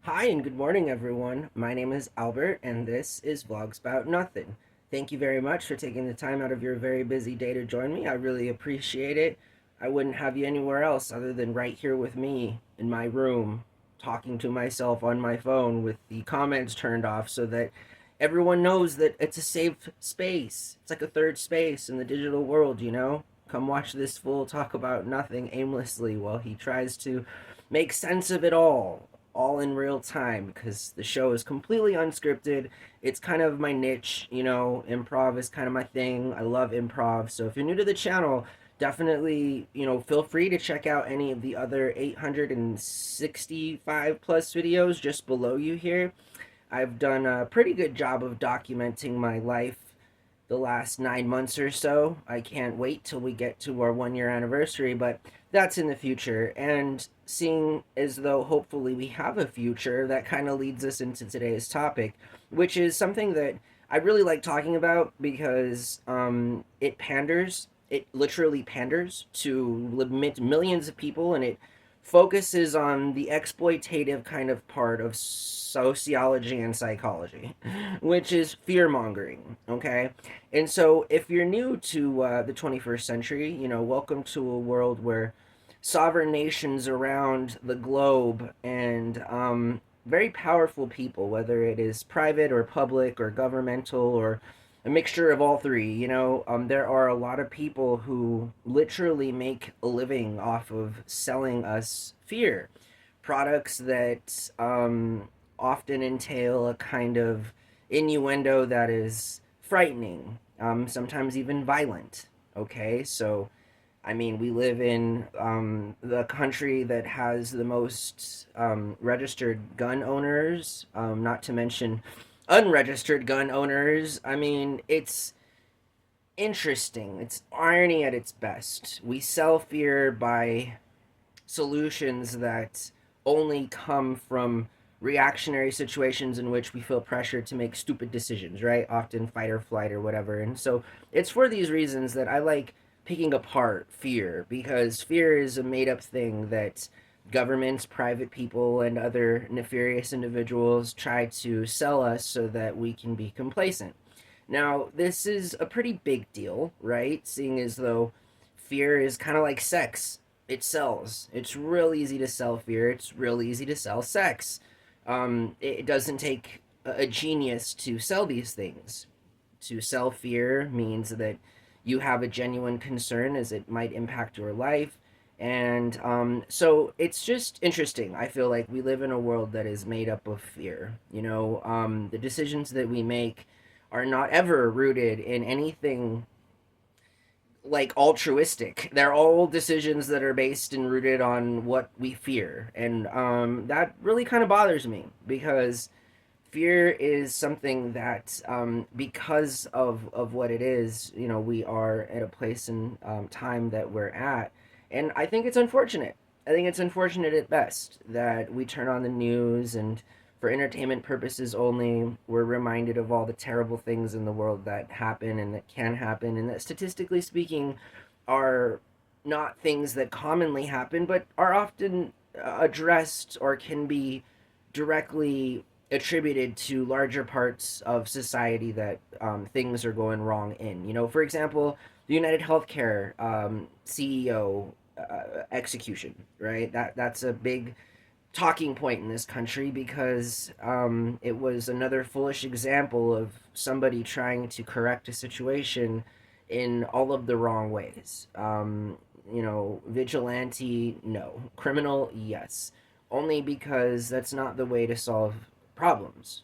Hi and good morning, everyone. My name is Albert, and this is Vlogs About Nothing. Thank you very much for taking the time out of your very busy day to join me. I really appreciate it. I wouldn't have you anywhere else other than right here with me in my room, talking to myself on my phone with the comments turned off so that everyone knows that it's a safe space. It's like a third space in the digital world, you know? Come watch this fool talk about nothing aimlessly while he tries to make sense of it all in real time because the show is completely unscripted. It's kind of my niche, you know, improv is kind of my thing. I love improv. So if you're new to the channel, definitely, feel free to check out any of the other 865 plus videos just below you here. I've done a pretty good job of documenting my life the last 9 months or so. I can't wait till we get to our 1 year anniversary, but that's in the future. And seeing as though hopefully we have a future, that kind of leads us into today's topic, which is something that I really like talking about because it panders. It literally panders to millions of people, and it focuses on the exploitative kind of part of sociology and psychology, which is fear mongering. Okay, and so, if you're new to the 21st century, welcome to a world where sovereign nations around the globe and very powerful people, whether it is private or public or governmental or a mixture of all three, there are a lot of people who literally make a living off of selling us fear. Products that often entail a kind of innuendo that is frightening, sometimes even violent. Okay, so I mean, we live in the country that has the most registered gun owners, not to mention unregistered gun owners. I mean, it's interesting. It's irony at its best. We sell fear by solutions that only come from reactionary situations in which we feel pressured to make stupid decisions, right? Often fight or flight or whatever. And so it's for these reasons that I like picking apart fear, because fear is a made up thing that governments, private people, and other nefarious individuals try to sell us so that we can be complacent. Now, this is a pretty big deal, right? Seeing as though fear is kind of like sex. It sells. It's real easy to sell fear. It's real easy to sell sex. It doesn't take a genius to sell these things. To sell fear means that you have a genuine concern as it might impact your life. And so it's just interesting. I feel like we live in a world that is made up of fear. The decisions that we make are not ever rooted in anything like altruistic. They're all decisions that are based and rooted on what we fear. And that really kind of bothers me because fear is something that, because of what it is, we are at a place in time that we're at. And I think it's unfortunate. I think it's unfortunate at best that we turn on the news and for entertainment purposes only, we're reminded of all the terrible things in the world that happen and that can happen, and that statistically speaking are not things that commonly happen, but are often addressed or can be directly attributed to larger parts of society that things are going wrong in. For example, the United Healthcare CEO execution, right? That's a big talking point in this country because it was another foolish example of somebody trying to correct a situation in all of the wrong ways. Vigilante, no. Criminal, yes. Only because that's not the way to solve problems.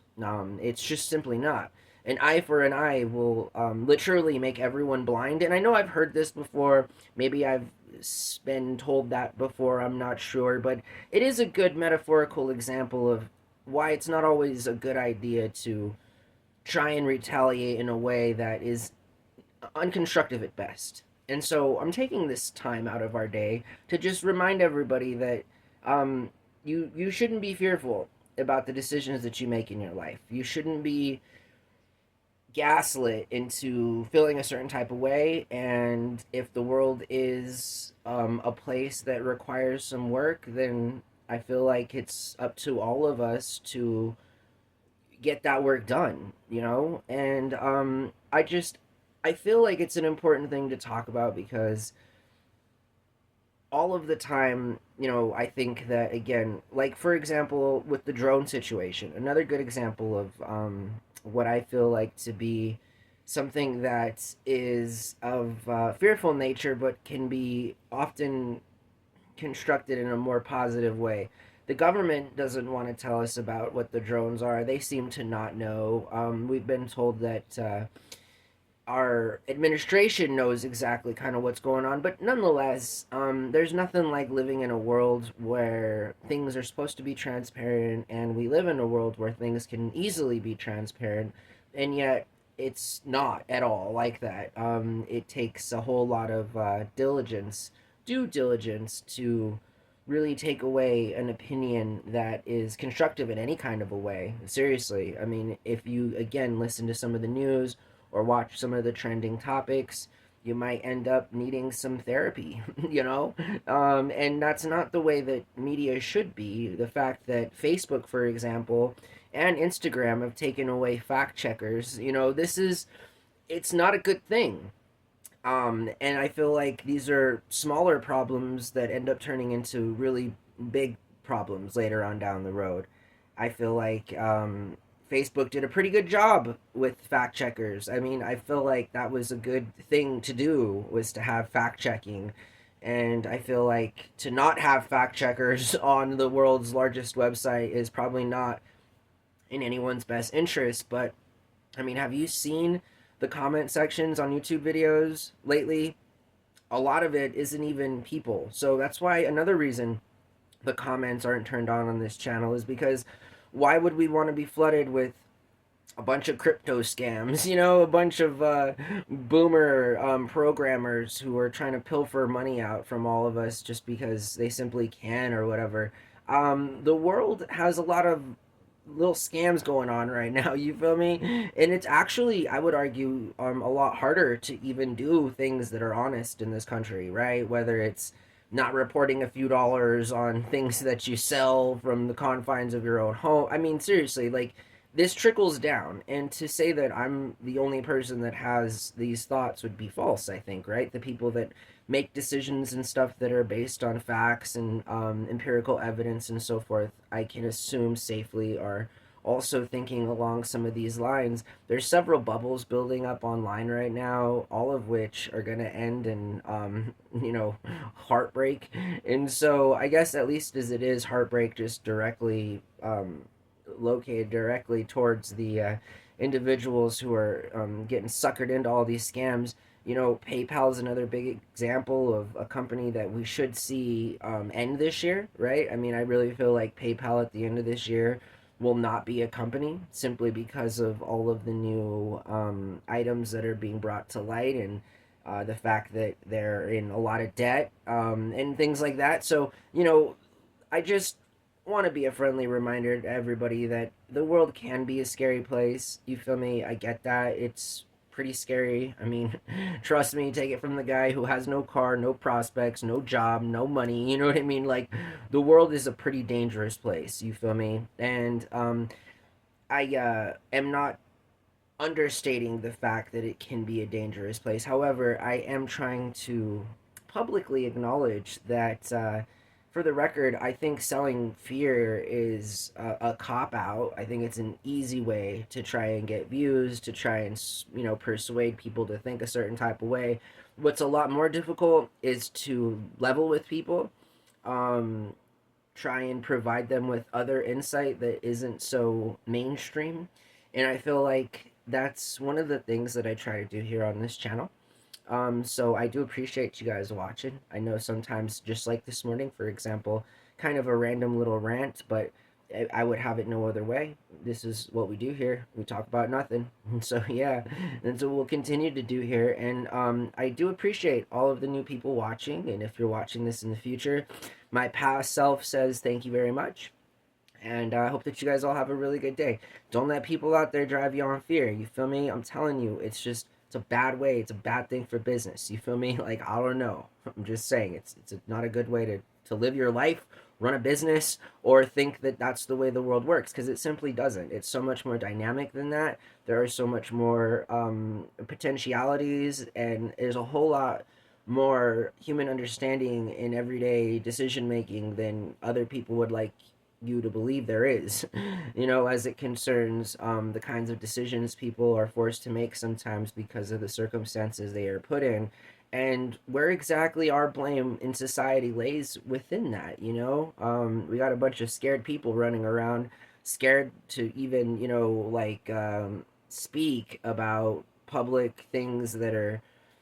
It's just simply not. An eye for an eye will literally make everyone blind. And I know I've heard this before. Maybe I've been told that before. I'm not sure. But it is a good metaphorical example of why it's not always a good idea to try and retaliate in a way that is unconstructive at best. And so I'm taking this time out of our day to just remind everybody that you shouldn't be fearful about the decisions that you make in your life. You shouldn't be gaslit into feeling a certain type of way. And if the world is a place that requires some work, then I feel like it's up to all of us to get that work done, you know? And I feel like it's an important thing to talk about because all of the time, you know, I think that again, like for example, with the drone situation, another good example of what I feel like to be something that is of fearful nature, but can be often constructed in a more positive way. The government doesn't want to tell us about what the drones are. They seem to not know. We've been told that our administration knows exactly kind of what's going on, but nonetheless, there's nothing like living in a world where things are supposed to be transparent, and we live in a world where things can easily be transparent, and yet it's not at all like that. It takes a whole lot of due diligence, to really take away an opinion that is constructive in any kind of a way. Seriously, I mean, if you again listen to some of the news or watch some of the trending topics, you might end up needing some therapy, you know? And that's not the way that media should be. The fact that Facebook, for example, and Instagram have taken away fact checkers, you know, it's not a good thing. And I feel like these are smaller problems that end up turning into really big problems later on down the road. I feel like Facebook did a pretty good job with fact checkers. I mean, I feel like that was a good thing to do, was to have fact checking. And I feel like to not have fact checkers on the world's largest website is probably not in anyone's best interest. But I mean, have you seen the comment sections on YouTube videos lately? A lot of it isn't even people. So that's why another reason the comments aren't turned on this channel is because why would we want to be flooded with a bunch of crypto scams, you know, a bunch of boomer programmers who are trying to pilfer money out from all of us just because they simply can or whatever. The world has a lot of little scams going on right now, you feel me? And it's actually, I would argue, a lot harder to even do things that are honest in this country, right? Whether it's not reporting a few dollars on things that you sell from the confines of your own home. I mean, seriously, like, this trickles down, and to say that I'm the only person that has these thoughts would be false, I think, right? The people that make decisions and stuff that are based on facts and empirical evidence and so forth, I can assume safely are also thinking along some of these lines. There's several bubbles building up online right now, all of which are going to end in, you know, heartbreak. And so I guess at least as it is heartbreak, just directly located directly towards the individuals who are getting suckered into all these scams. You know, PayPal is another big example of a company that we should see end this year, right? I mean, I really feel like PayPal at the end of this year will not be a company simply because of all of the new items that are being brought to light, and the fact that they're in a lot of debt and things like that. So, you know, I just want to be a friendly reminder to everybody that the world can be a scary place. You feel me? I get that. It's pretty scary. I mean, trust me, take it from the guy who has no car, no prospects, no job, no money. You know what I mean? Like, the world is a pretty dangerous place. You feel me? And I am not understating the fact that it can be a dangerous place. However, I am trying to publicly acknowledge that, for the record, I think selling fear is a cop out. I think it's an easy way to try and get views, to try and, you know, persuade people to think a certain type of way. What's a lot more difficult is to level with people, um, try and provide them with other insight that isn't so mainstream. And I feel like that's one of the things that I try to do here on this channel. So I do appreciate you guys watching. I know sometimes, just like this morning, for example, kind of a random little rant, but I would have it no other way. This is what we do here. We talk about nothing. And so, yeah, and so we'll continue to do here. And I do appreciate all of the new people watching. And if you're watching this in the future, my past self says thank you very much. And I hope that you guys all have a really good day. Don't let people out there drive you on fear. You feel me? I'm telling you, it's a bad way. It's a bad thing for business. You feel me? Like, I don't know. I'm just saying, it's not a good way to to live your life, run a business, or think that that's the way the world works, because it simply doesn't. It's so much more dynamic than that. There are so much more potentialities, and there's a whole lot more human understanding in everyday decision making than other people would like you to believe there is, as it concerns the kinds of decisions people are forced to make sometimes because of the circumstances they are put in, and where exactly our blame in society lays within that. We got a bunch of scared people running around, scared to even, like, speak about public things that are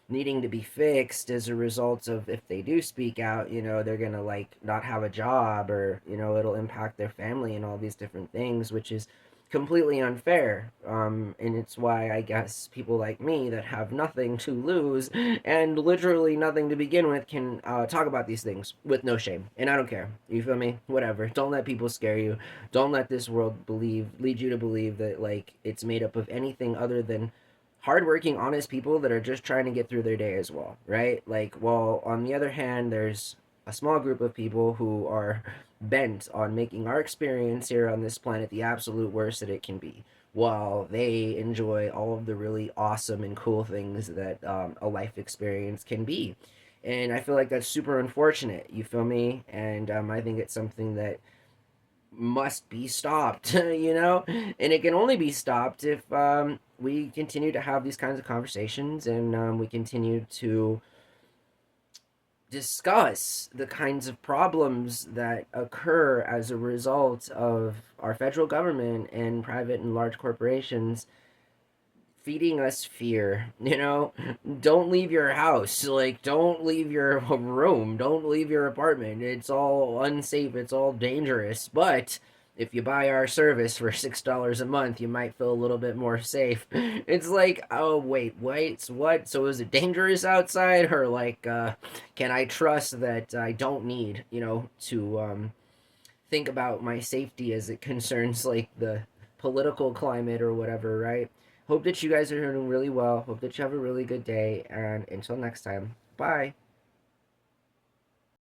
needing to be fixed as a result of, if they do speak out, they're gonna like not have a job, or it'll impact their family and all these different things, which is completely unfair. And it's why I guess people like me that have nothing to lose and literally nothing to begin with can talk about these things with no shame. And I don't care. You feel me? Whatever. Don't let people scare you. Don't let this world lead you to believe that like it's made up of anything other than hardworking, honest people that are just trying to get through their day as well, right? Like, well, on the other hand, there's a small group of people who are bent on making our experience here on this planet the absolute worst that it can be, while they enjoy all of the really awesome and cool things that a life experience can be. And I feel like that's super unfortunate, you feel me? And I think it's something that must be stopped, And it can only be stopped if we continue to have these kinds of conversations, and we continue to discuss the kinds of problems that occur as a result of our federal government and private and large corporations feeding us fear. Don't leave your house, like, don't leave your room, don't leave your apartment. It's all unsafe, it's all dangerous. But if you buy our service for $6 a month, you might feel a little bit more safe. It's like, oh wait, what? So is it dangerous outside? Or like, can I trust that I don't need, to think about my safety as it concerns like the political climate or whatever, right? Hope that you guys are doing really well. Hope that you have a really good day. And until next time, bye.